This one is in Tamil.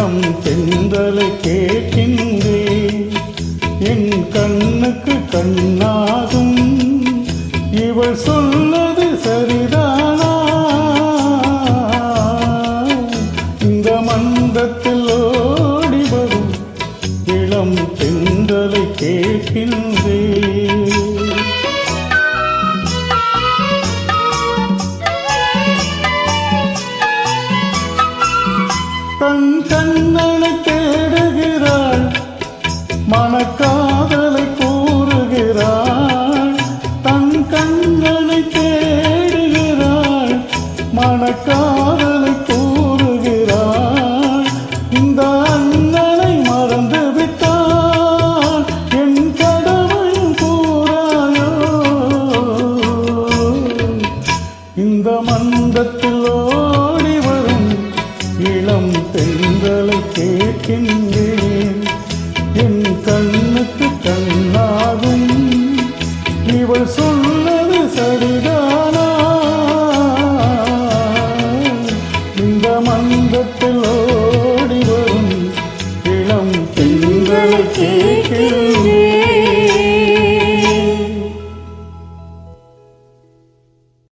இளம் தென்றலை கேட்கின்றேன். என் கண்ணுக்கு கண்ணாகும் இவள் சொல்வது சரிதானா? இந்த மந்தத்தில் ஓடி வரும் இளம் தென்றலை கேட்கின்றேன். தன் கண்ணனை தேடுகிறாள், மனக்காதலை கூறுகிறாள். தன் கண்ணனை தேடுகிறாள், மனக்காதலை கூறுகிறாள். இந்த அண்ணனை மறந்து விட்டாள், என் கடமையும் கூறாயோ? இந்த மந்தத்தில் ஓடி வரும் இளம் தென்றலை கேட்கின்றேன். என் கண்ணுக்கு கண்ணாகும் இவள் சொன்னது சரிதானா? இந்த மந்தத்தில் ஓடி வரும் இளம் தென்றலை கேட்கின்றேன்.